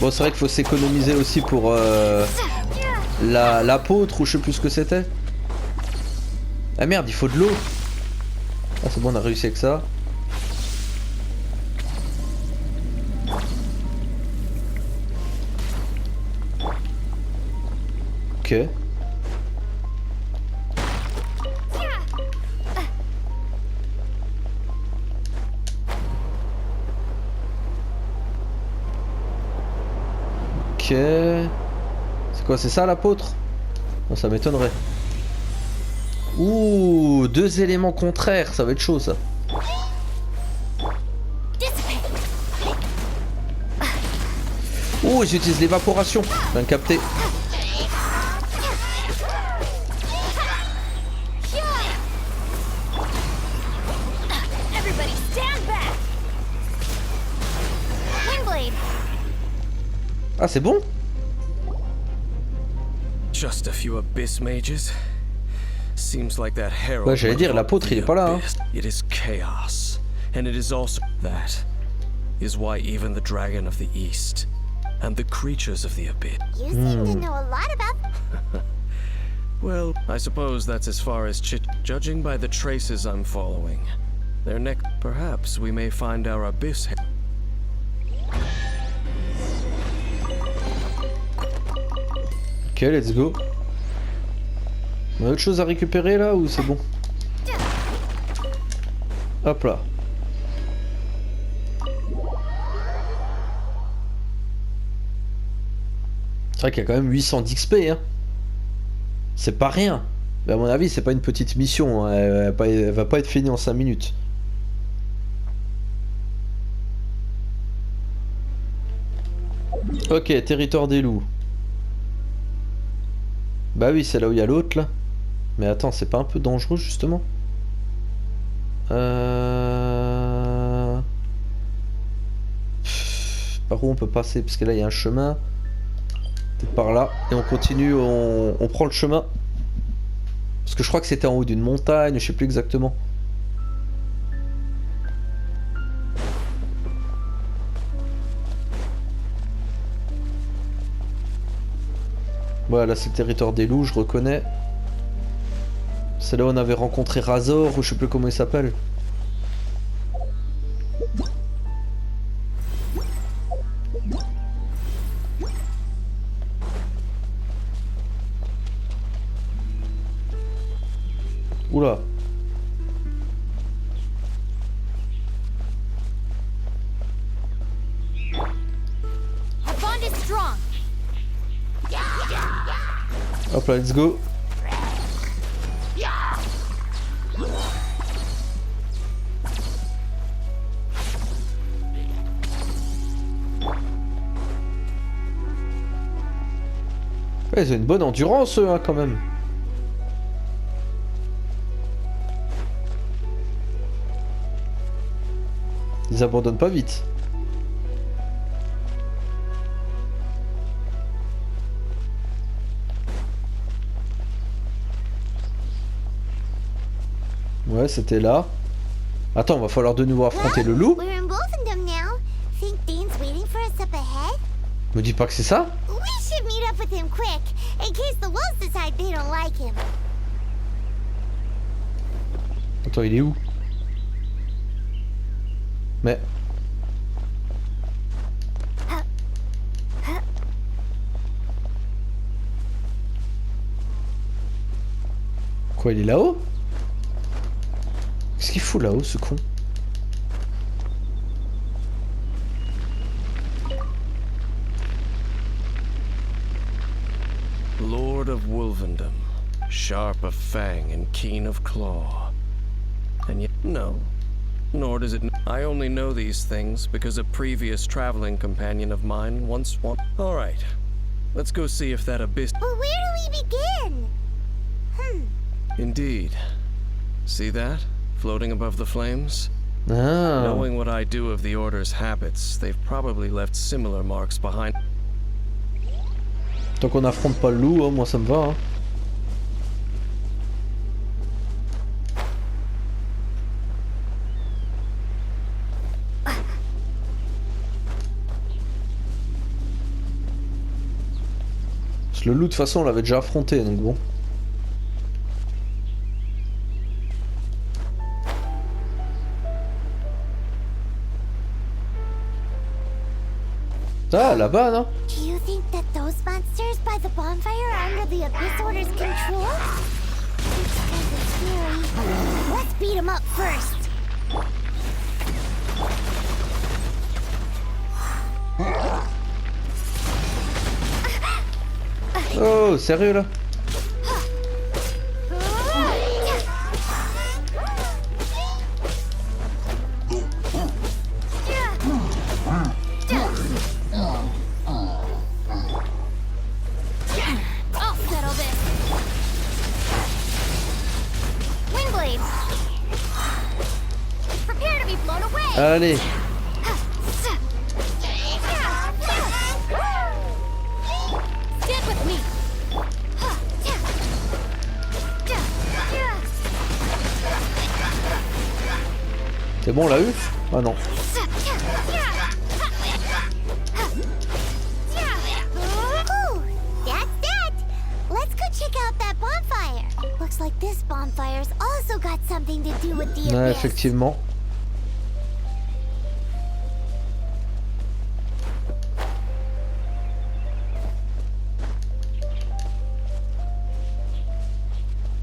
Speaker 1: Bon, c'est vrai qu'il faut s'économiser aussi pour l'apôtre ou je sais plus ce que c'était. Ah merde, il faut de l'eau. Ah c'est bon, on a réussi avec ça. Ok. Ok. C'est quoi, c'est ça l'apôtre? Non, ça m'étonnerait. Ouh, deux éléments contraires, ça va être chaud ça. Ouh, ils utilisent l'évaporation. Je viens de capter. Ah, c'est bon?
Speaker 15: Just a few abyss mages. Seems like that herald.
Speaker 1: Ouais, j'allais dire l'apôtre, il est pas là. Hein.
Speaker 15: It is chaos, and it is also that is why even the dragon of the east and the creatures of the abyss.
Speaker 7: You seem to know a lot about.
Speaker 15: Well, I suppose that's as far as judging by the traces I'm following. Their neck. Perhaps we may find our abyss.
Speaker 1: Ok, let's go. On a autre chose à récupérer là ou c'est bon? Hop là. C'est vrai qu'il y a quand même 800 d'XP hein. C'est pas rien. Mais à mon avis c'est pas une petite mission hein. Elle va pas être finie en 5 minutes. Ok, territoire des loups. Bah oui, c'est là où il y a l'autre là. Mais attends, c'est pas un peu dangereux justement? Par où on peut passer? Parce que là il y a un chemin. Peut-être par là. Et on continue, on prend le chemin. Parce que je crois que c'était en haut d'une montagne, je sais plus exactement. Voilà, c'est le territoire des loups, je reconnais. C'est là où on avait rencontré Razor, ou je sais plus comment il s'appelle. Oula. Hop là, let's go. Ouais, ils ont une bonne endurance eux, hein, quand même. Ils abandonnent pas vite. Ouais, c'était là. Attends, va falloir de nouveau affronter le loup. Me dis pas que c'est ça. Attends, il est où? Mais... Quoi, il est là-haut? Qu'est-ce qu'il fout là-haut, ce con?
Speaker 15: Lord of Wolvendom, sharp of fang and keen of claw. And yet, no. Nor does it. I only know these things because a previous traveling companion of mine once wanted. All right, let's go see if that abyss.
Speaker 7: Well, where do we begin?
Speaker 15: Indeed. See that? Floating above the flames?
Speaker 1: Ah.
Speaker 15: Knowing what I do of the Order's habits, they've probably left similar marks behind.
Speaker 1: Tant qu'on n'affronte pas le loup, hein, moi ça me va. Hein. Le loup de toute façon on l'avait déjà affronté donc bon. Ah là-bas non?
Speaker 7: Do you think that those monsters by the bonfire are under the Abyss Order's control? It's kind of scary. Let's beat them up first.
Speaker 1: Oh, sérieux là?
Speaker 7: I'll settle this. Wingblade. Prepare to be blown away.
Speaker 1: Allez.
Speaker 7: Stand with me.
Speaker 1: C'est bon, on l'a eu? Ah non.
Speaker 7: Ooh, that's that. Let's go check out that bonfire. Looks like this bonfire's also got something to do with the
Speaker 1: Ouais,
Speaker 7: abyss.
Speaker 1: effectivement.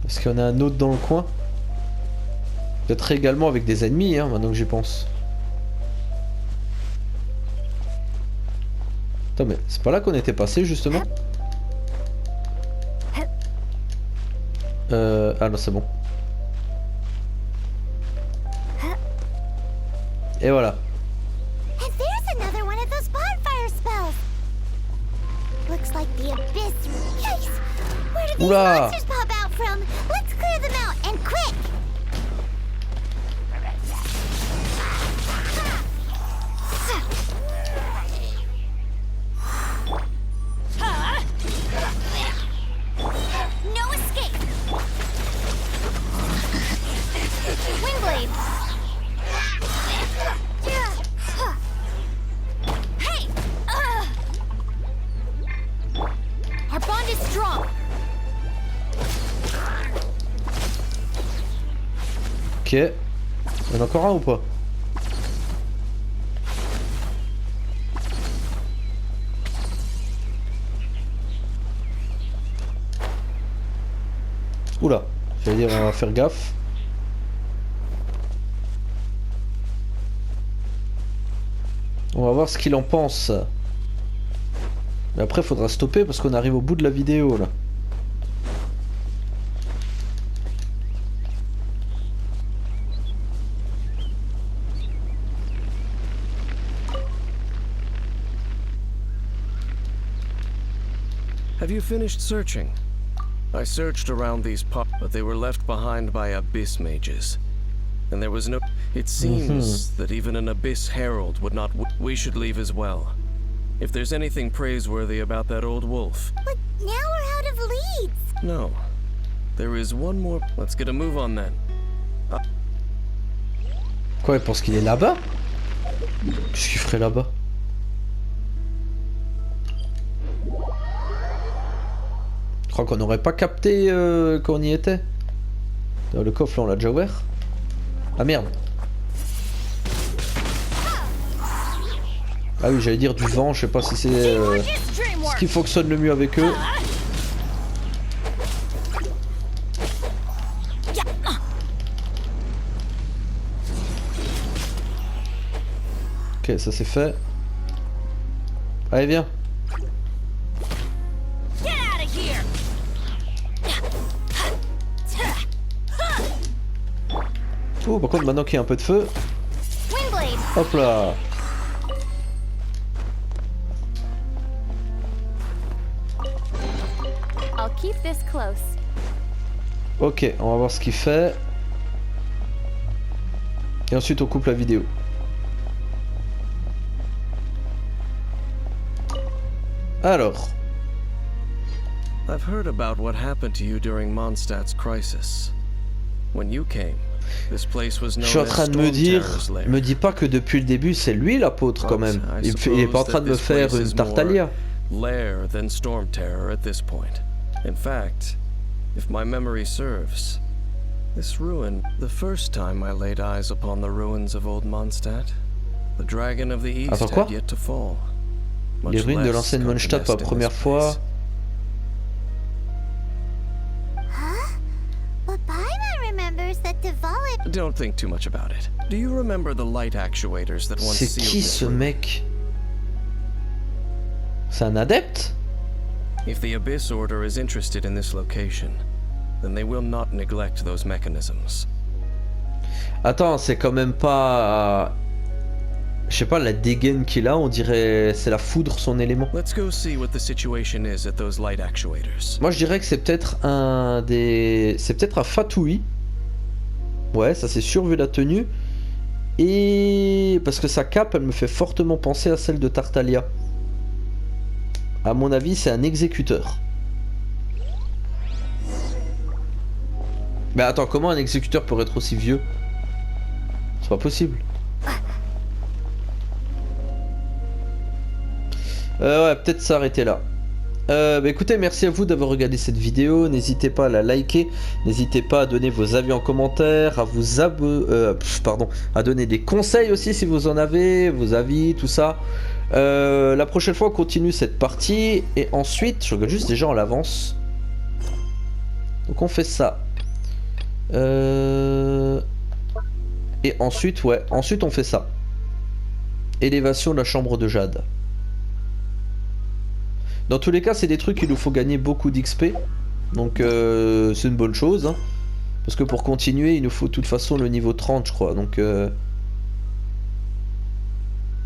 Speaker 1: Est-ce qu'il y en a un autre dans le coin? Peut-être également avec des ennemis, hein, maintenant que j'y pense. Attends, mais c'est pas là qu'on était passé justement? Ah non, c'est bon. Et voilà.
Speaker 7: And there's another one of those bonfire spells. Looks like the abyss. Yikes! Where did these
Speaker 1: Oula!
Speaker 7: monsters pop out from? Let's clear them out and quick. No escape. Wingblade. Hey! Our bond is strong.
Speaker 1: Ok. Il y en a encore un ou pas? Oula, j'allais dire on va faire gaffe. On va voir ce qu'il en pense. Mais après faudra stopper parce qu'on arrive au bout de la vidéo là.
Speaker 15: Have you finished searching? I searched around these but they were left behind by abyss mages. And there was no... It seems that even an abyss herald would not... We should leave as well. If there's anything praiseworthy about that old wolf...
Speaker 7: But now we're out of leads.
Speaker 15: No. There is one more... Let's get a move on then.
Speaker 1: Quoi, il pense qu'il est là-bas? Qu'est-ce qu'il ferait là-bas? Je crois qu'on n'aurait pas capté qu'on y était. Le coffre là on l'a déjà ouvert. Ah merde. Ah oui j'allais dire du vent, je sais pas si c'est ce qui fonctionne le mieux avec eux. Ok ça c'est fait. Allez viens. Oh, par contre, maintenant qu'il y a un peu de feu. Hop là. Ok, on va voir ce qu'il fait. Et ensuite, on coupe la vidéo. Alors.
Speaker 15: I've heard about what happened to you during Mondstadt's crisis. When you came.
Speaker 1: Je suis en train de me dire, me dis pas que depuis le début c'est lui l'apôtre quand même. Il est pas en train de me faire une Tartaglia.
Speaker 15: lair than Storm Terror at this point. In fact, if my memory serves, this ruin, the first time I laid eyes upon the ruins of Old Mondstadt, the dragon of the East had yet to fall.
Speaker 1: Les ruines de l'ancienne Mondstadt pour la première fois.
Speaker 15: Don't think too much about it. Do you remember the light actuators that once sealed this room?
Speaker 1: C'est qui ce mec? C'est un adepte?
Speaker 15: If the Abyss Order is interested in this location, then they will not neglect those mechanisms.
Speaker 1: Attends, c'est quand même pas... Je sais pas, la dégaine qu'il a, on dirait c'est la foudre son élément.
Speaker 15: Let's go see what the situation is at those light actuators.
Speaker 1: Moi je dirais que c'est peut-être un des... C'est peut-être un Fatui. Ouais, ça c'est sûr vu la tenue. Et... Parce que sa cape, elle me fait fortement penser à celle de Tartaglia. À mon avis, c'est un exécuteur. Mais attends, comment un exécuteur peut être aussi vieux? C'est pas possible. Ouais, peut-être s'arrêter là. Bah écoutez, merci à vous d'avoir regardé cette vidéo. N'hésitez pas à la liker. N'hésitez pas à donner vos avis en commentaire. À vous à donner des conseils aussi si vous en avez. Vos avis, tout ça. La prochaine fois on continue cette partie. Et ensuite, je regarde juste déjà en l'avance. Donc on fait ça. Et ensuite, ouais. Ensuite on fait ça. Élévation de la chambre de Jade. Dans tous les cas, c'est des trucs qu'il nous faut gagner beaucoup d'XP. Donc c'est une bonne chose. Hein. Parce que pour continuer, il nous faut de toute façon le niveau 30, je crois. Donc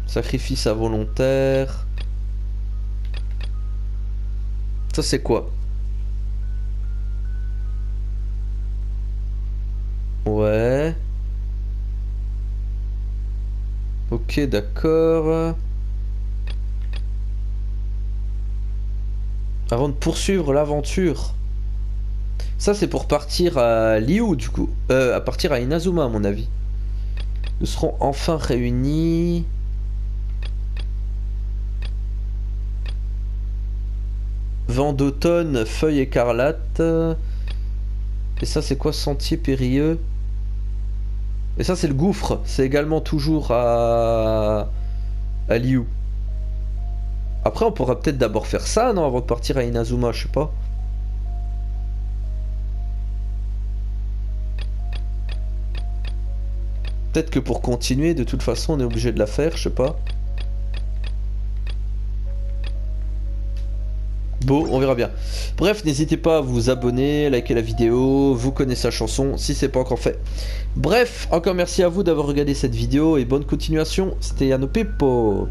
Speaker 1: sacrifice involontaire. Ça c'est quoi? Ouais. Ok, d'accord. Avant de poursuivre l'aventure. Ça c'est pour partir à Liu du coup. À partir à Inazuma à mon avis. Nous serons enfin réunis. Vent d'automne, feuilles écarlates. Et ça c'est quoi? Sentier périlleux. Et ça c'est le gouffre. C'est également toujours à Liu. Après on pourra peut-être d'abord faire ça, non? Avant de partir à Inazuma, je sais pas. Peut-être que pour continuer, de toute façon, on est obligé de la faire, je sais pas. Bon, on verra bien. Bref, n'hésitez pas à vous abonner, liker la vidéo, vous connaissez la chanson si c'est pas encore fait. Bref, encore merci à vous d'avoir regardé cette vidéo et bonne continuation. C'était Yano Pippo.